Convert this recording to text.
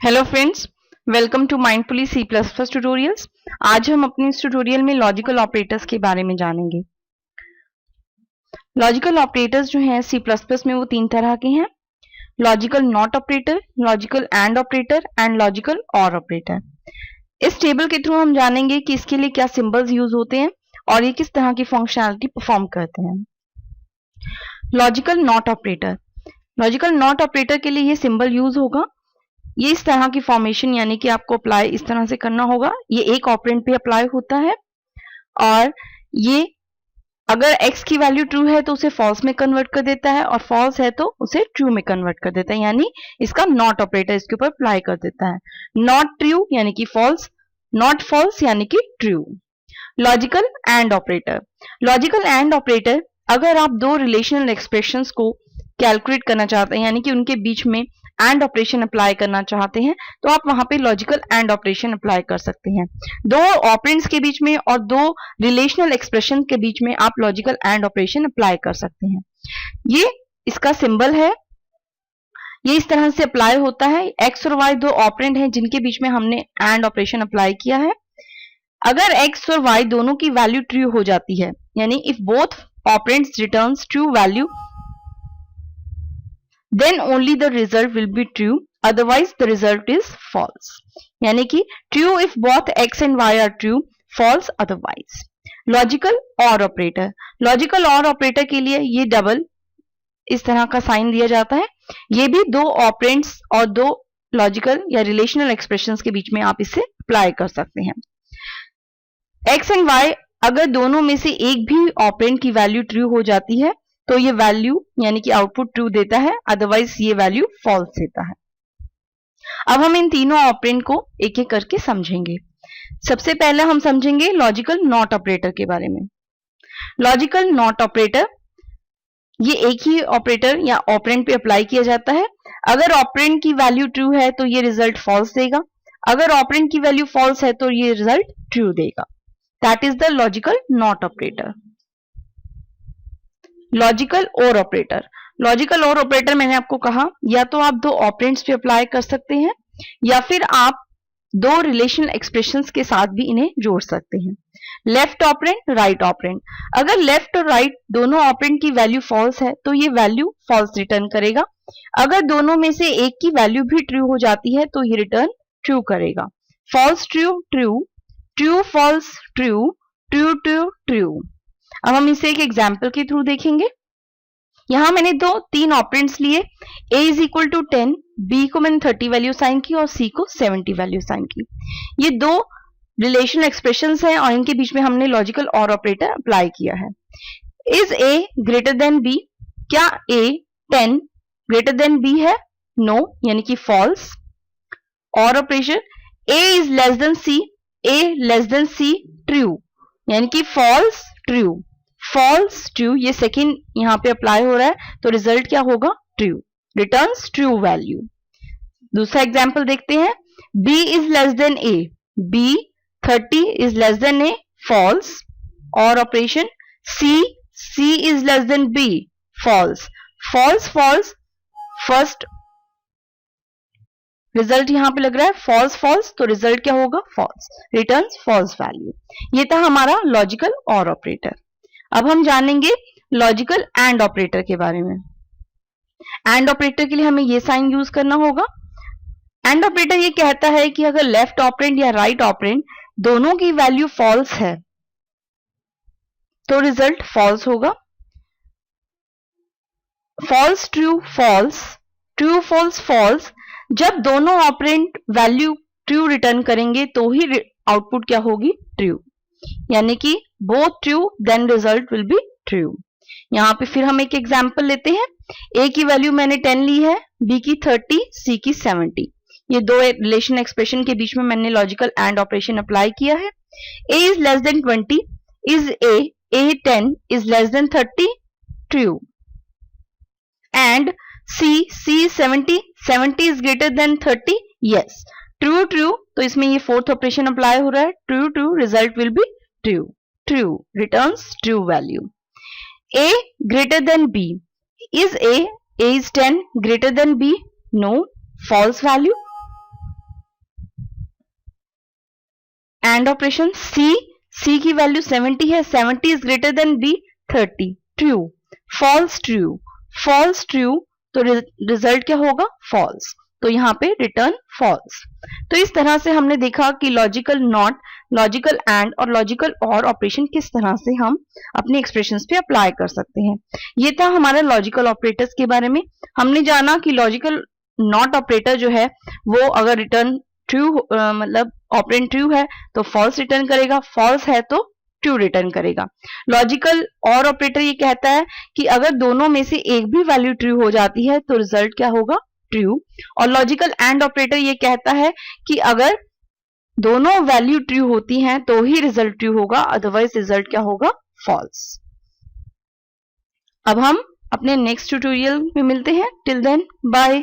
Hello friends, welcome to Mindfully C plus plus tutorials. आज हम अपने इस ट्यूटोरियल में लॉजिकल ऑपरेटर्स के बारे में जानेंगे। लॉजिकल ऑपरेटर्स जो हैं सी प्लस प्लस में वो तीन तरह के हैं: logical not operator, logical and operator and logical और ऑपरेटर। इस टेबल के थ्रू हम जानेंगे कि इसके लिए क्या सिंबल्स यूज होते हैं और ये किस तरह की फंक्शनैलिटी परफॉर्म करते हैं। Logical not operator, logical not operator के लिए ये सिंबल यूज होगा। ये इस तरह की फॉर्मेशन यानी कि आपको अप्लाई इस तरह से करना होगा। ये एक ऑपरेंड पे अप्लाई होता है और ये अगर x की वैल्यू ट्रू है तो उसे फॉल्स में कन्वर्ट कर देता है और फॉल्स है तो उसे ट्रू में कन्वर्ट कर देता है, यानी इसका नॉट ऑपरेटर इसके ऊपर अप्लाई कर देता है। नॉट ट्रू यानी कि फॉल्स, नॉट फॉल्स यानी कि true. Logical and operator, logical and operator अगर आप दो रिलेशनल एक्सप्रेशंस को कैलकुलेट करना चाहते हैं यानी कि उनके बीच में एंड ऑपरेशन अप्लाई करना चाहते हैं तो आप वहां पे लॉजिकल एंड ऑपरेशन अप्लाई कर सकते हैं। दो ऑपरेंड्स के बीच में और दो रिलेशनल एक्सप्रेशन के बीच में आप लॉजिकल एंड ऑपरेशन अप्लाई कर सकते हैं। ये इसका सिंबल है, ये इस तरह से अप्लाई होता है। एक्स और वाई दो ऑपरेंड हैं जिनके बीच में हमने एंड ऑपरेशन अप्लाई किया है। अगर एक्स और वाई दोनों की वैल्यू ट्रू हो जाती है यानी if both operands returns true value then only the result will be true, otherwise the result is false। यानी कि true if both x and y are true, false otherwise। Logical और operator, logical और operator के लिए ये double इस तरह का साइन दिया जाता है। ये भी दो ऑपरेंड्स और दो लॉजिकल या रिलेशनल एक्सप्रेशंस के बीच में आप इसे अप्लाई कर सकते हैं। x एंड y अगर दोनों में से एक भी ऑपरेंड की वैल्यू ट्रू हो जाती है तो ये वैल्यू यानी कि आउटपुट ट्रू देता है, अदरवाइज ये वैल्यू फॉल्स देता है। अब हम इन तीनों ऑपरेंड को एक एक करके समझेंगे। सबसे पहले हम समझेंगे लॉजिकल नॉट ऑपरेटर के बारे में। लॉजिकल नॉट ऑपरेटर ये एक ही ऑपरेटर या ऑपरेंड पे अप्लाई किया जाता है। अगर ऑपरेंड की वैल्यू ट्रू है तो ये रिजल्ट फॉल्स देगा, अगर ऑपरेंड की वैल्यू फॉल्स है तो ये रिजल्ट ट्रू देगा। That is the logical not operator. Logical और ऑपरेटर, लॉजिकल और ऑपरेटर मैंने आपको कहा या तो आप दो ऑपरेंड्स पे अप्लाई कर सकते हैं या फिर आप दो रिलेशनल एक्सप्रेशंस के साथ भी इन्हें जोड़ सकते हैं। लेफ्ट ऑपरेंड, राइट ऑपरेंड, अगर लेफ्ट और राइट दोनों ऑपरेंड की वैल्यू फॉल्स है तो ये वैल्यू फॉल्स रिटर्न करेगा। अगर दोनों में से एक की वैल्यू भी ट्रू हो जाती है तो ये रिटर्न ट्रू करेगा। False true true, true false true, true true true. अब हम इसे एक एग्जाम्पल के थ्रू देखेंगे। यहां मैंने तीन ऑपरेंड्स लिए, a is equal to 10, b को मैंने 30 वैल्यू साइन की और c को 70 वैल्यू साइन की। ये दो रिलेशनल एक्सप्रेशंस हैं और इनके बीच में हमने लॉजिकल और ऑपरेटर अप्लाई किया है। Is a greater than b, क्या a 10 ग्रेटर देन b है? नो, यानी कि फॉल्स। और operation a is less then c, a less than c true, यानी कि फॉल्स ट्रू, फॉल्स ट्रू। ये सेकेंड यहां पे अप्लाई हो रहा है तो रिजल्ट क्या होगा? True, returns true value. दूसरा एग्जांपल देखते हैं। b is less than a, b 30 is less than a, false. और operation c is less than b, false. False false, first result यहां पे लग रहा है फॉल्स फॉल्स, तो रिजल्ट क्या होगा? False, returns false value. ये था हमारा लॉजिकल और ऑपरेटर। अब हम जानेंगे लॉजिकल एंड ऑपरेटर के बारे में। एंड ऑपरेटर के लिए हमें ये साइन यूज करना होगा। एंड ऑपरेटर ये कहता है कि अगर लेफ्ट ऑपरेंड या राइट ऑपरेंड दोनों की वैल्यू फॉल्स है तो रिजल्ट फॉल्स होगा। False true false, true false false, जब दोनों ऑपरेंड वैल्यू ट्रू रिटर्न करेंगे तो ही आउटपुट क्या होगी? ट्रू, यानी कि both true then result will be true. यहां पे फिर हम एक एग्जांपल लेते हैं। a की वैल्यू मैंने 10 ली है, b की 30, c की 70। ये दो रिलेशन एक्सप्रेशन के बीच में मैंने लॉजिकल एंड ऑपरेशन अप्लाई किया है। a is less then 20, is a 10 is less then 30 true, and c 70 is greater then 30 yes true true, तो इसमें ये फोर्थ ऑपरेशन अप्लाई हो रहा है। True true, result will be true, true returns true value. a greater than b, is a is 10 greater than b? No, false value। And operation C की value 70 है, 70 is greater than B 30, true, false true, false true, तो result क्या होगा false, तो यहाँ पे return false. तो इस तरह से हमने देखा कि लॉजिकल नॉट, लॉजिकल एंड और लॉजिकल और ऑपरेशन किस तरह से हम अपने एक्सप्रेशंस पे अप्लाई कर सकते हैं। ये था हमारा लॉजिकल ऑपरेटर्स के बारे में। हमने जाना कि लॉजिकल नॉट ऑपरेटर जो है वो अगर रिटर्न ट्रू मतलब ऑपरेंड ट्रू है तो फॉल्स रिटर्न करेगा, फॉल्स है तो ट्रू रिटर्न करेगा। लॉजिकल और ऑपरेटर ये कहता है कि अगर दोनों में से एक भी वैल्यू ट्रू हो जाती है तो रिजल्ट क्या होगा ट्रू। और लॉजिकल एंड ऑपरेटर ये कहता है कि अगर दोनों वैल्यू ट्रू होती हैं तो ही रिजल्ट ट्रू होगा, अदरवाइज रिजल्ट क्या होगा फॉल्स। अब हम अपने नेक्स्ट ट्यूटोरियल में मिलते हैं। Till then bye.